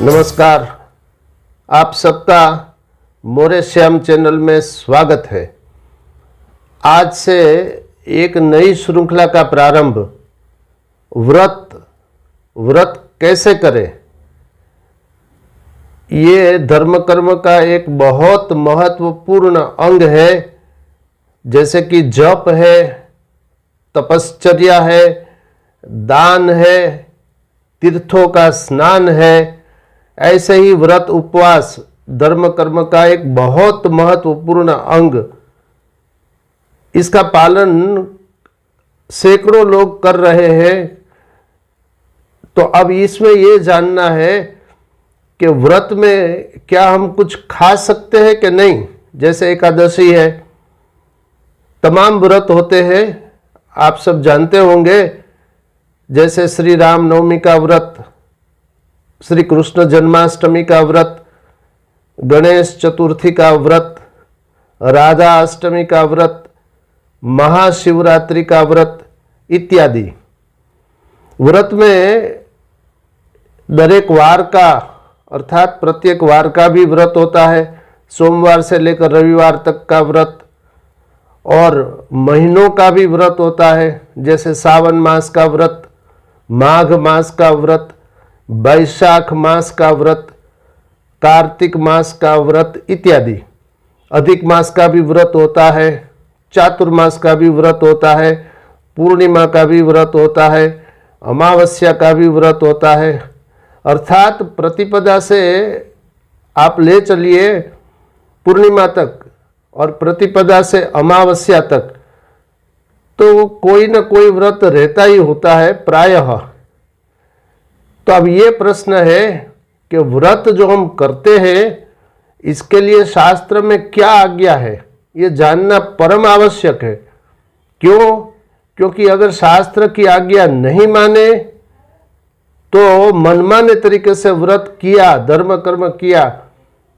नमस्कार, आप सबका मोरे श्याम चैनल में स्वागत है। आज से एक नई श्रृंखला का प्रारंभ, व्रत कैसे करें। ये धर्म कर्म का एक बहुत महत्वपूर्ण अंग है, जैसे कि जप है, तपश्चर्या है, दान है, तीर्थों का स्नान है। ऐसे ही व्रत उपवास धर्म कर्म का एक बहुत महत्वपूर्ण अंग। इसका पालन सैकड़ों लोग कर रहे हैं। तो अब इसमें ये जानना है कि व्रत में क्या हम कुछ खा सकते हैं कि नहीं। जैसे एकादशी है, तमाम व्रत होते हैं, आप सब जानते होंगे। जैसे श्री राम नवमी का व्रत, श्री कृष्ण जन्माष्टमी का व्रत, गणेश चतुर्थी का व्रत, राधा अष्टमी का व्रत, महाशिवरात्रि का व्रत इत्यादि। व्रत में दरेक वार का अर्थात प्रत्येक वार का भी व्रत होता है। सोमवार से लेकर रविवार तक का व्रत, और महीनों का भी व्रत होता है। जैसे सावन मास का व्रत, माघ मास का व्रत, वैशाख मास का व्रत, कार्तिक मास का व्रत इत्यादि। अधिक मास का भी व्रत होता है, चातुर्मास का भी व्रत होता है, पूर्णिमा का भी व्रत होता है, अमावस्या का भी व्रत होता है। अर्थात प्रतिपदा से आप ले चलिए पूर्णिमा तक और प्रतिपदा से अमावस्या तक, तो कोई न कोई व्रत रहता ही होता है प्रायः। तो अब ये प्रश्न है कि व्रत जो हम करते हैं, इसके लिए शास्त्र में क्या आज्ञा है, ये जानना परम आवश्यक है। क्यों? क्योंकि अगर शास्त्र की आज्ञा नहीं माने तो मनमाने तरीके से व्रत किया, धर्म कर्म किया,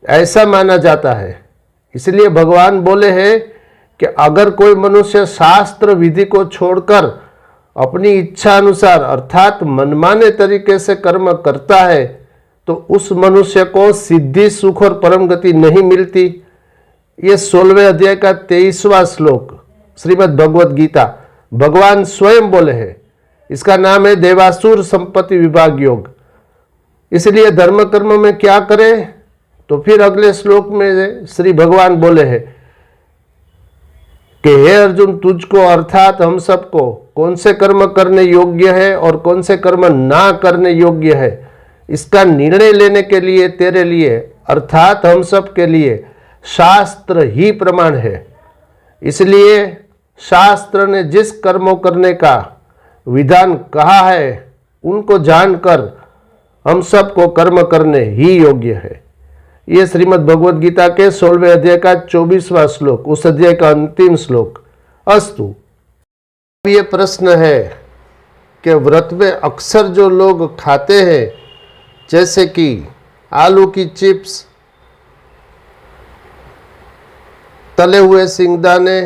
ऐसा माना जाता है। इसलिए भगवान बोले हैं कि अगर कोई मनुष्य शास्त्र विधि को छोड़कर अपनी इच्छा अनुसार अर्थात मनमाने तरीके से कर्म करता है, तो उस मनुष्य को सिद्धि, सुख और परम गति नहीं मिलती। ये 16वें अध्याय का 23वां श्लोक श्रीमद् भगवद गीता, भगवान स्वयं बोले हैं। इसका नाम है देवासुर संपत्ति विभाग योग। इसलिए धर्म कर्म में क्या करें, तो फिर अगले श्लोक में श्री भगवान बोले हैं कि हे अर्जुन, तुझको अर्थात हम सबको कौन से कर्म करने योग्य है और कौन से कर्म ना करने योग्य है, इसका निर्णय लेने के लिए तेरे लिए अर्थात हम सब के लिए शास्त्र ही प्रमाण है। इसलिए शास्त्र ने जिस कर्मों करने का विधान कहा है, उनको जानकर हम सबको कर्म करने ही योग्य है। ये श्रीमद् भगवद गीता के 16वें अध्याय का 24वां श्लोक, उस अध्याय का अंतिम श्लोक। अस्तु, ये प्रश्न है कि व्रत में अक्सर जो लोग खाते हैं, जैसे कि आलू की चिप्स, तले हुए सिंगदाने,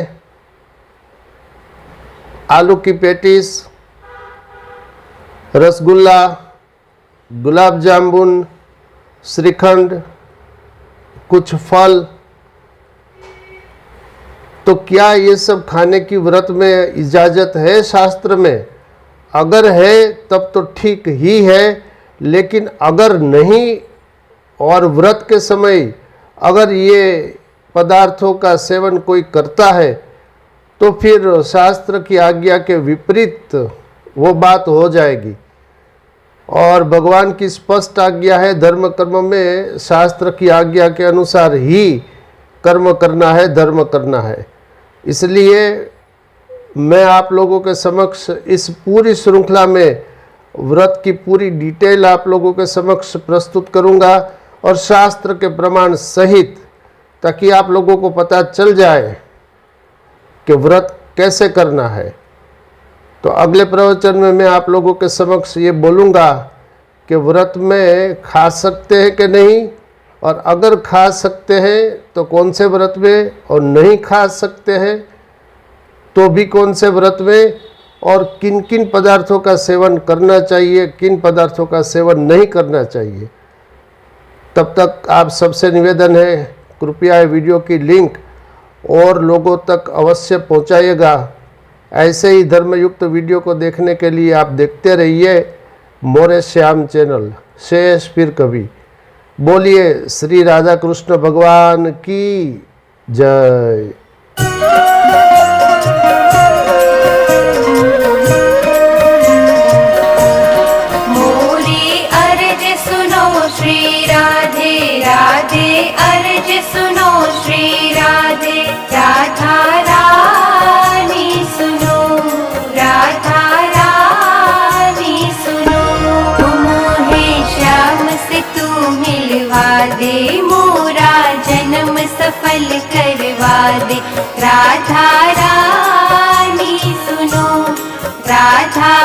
आलू की पेटीज, रसगुल्ला, गुलाब जामुन, श्रीखंड, कुछ फल, तो क्या ये सब खाने की व्रत में इजाज़त है शास्त्र में? अगर है तब तो ठीक ही है, लेकिन अगर नहीं और व्रत के समय अगर ये पदार्थों का सेवन कोई करता है, तो फिर शास्त्र की आज्ञा के विपरीत वो बात हो जाएगी। और भगवान की स्पष्ट आज्ञा है, धर्म कर्म में शास्त्र की आज्ञा के अनुसार ही कर्म करना है, धर्म करना है। इसलिए मैं आप लोगों के समक्ष इस पूरी श्रृंखला में व्रत की पूरी डिटेल आप लोगों के समक्ष प्रस्तुत करूंगा, और शास्त्र के प्रमाण सहित, ताकि आप लोगों को पता चल जाए कि व्रत कैसे करना है। तो अगले प्रवचन में मैं आप लोगों के समक्ष ये बोलूँगा कि व्रत में खा सकते हैं कि नहीं, और अगर खा सकते हैं तो कौन से व्रत में, और नहीं खा सकते हैं तो भी कौन से व्रत में, और किन किन पदार्थों का सेवन करना चाहिए, किन पदार्थों का सेवन नहीं करना चाहिए। तब तक आप सबसे निवेदन है, कृपया वीडियो की लिंक और लोगों तक अवश्य पहुंचाइएगा। ऐसे ही धर्मयुक्त वीडियो को देखने के लिए आप देखते रहिए मोरे श्याम चैनल। शेष फिर कभी। बोलिए श्री राधा कृष्ण भगवान की जय। मोरी अर्ज सुनो श्री राधे राधे, अर्ज सुनो श्री राधे राधा रानी सुनो, राधा रानी सुनो। मोहे श्याम से तू मिलवा दे, मोरा जन्म सफल करवा दे। राधा रानी सुनो, राधा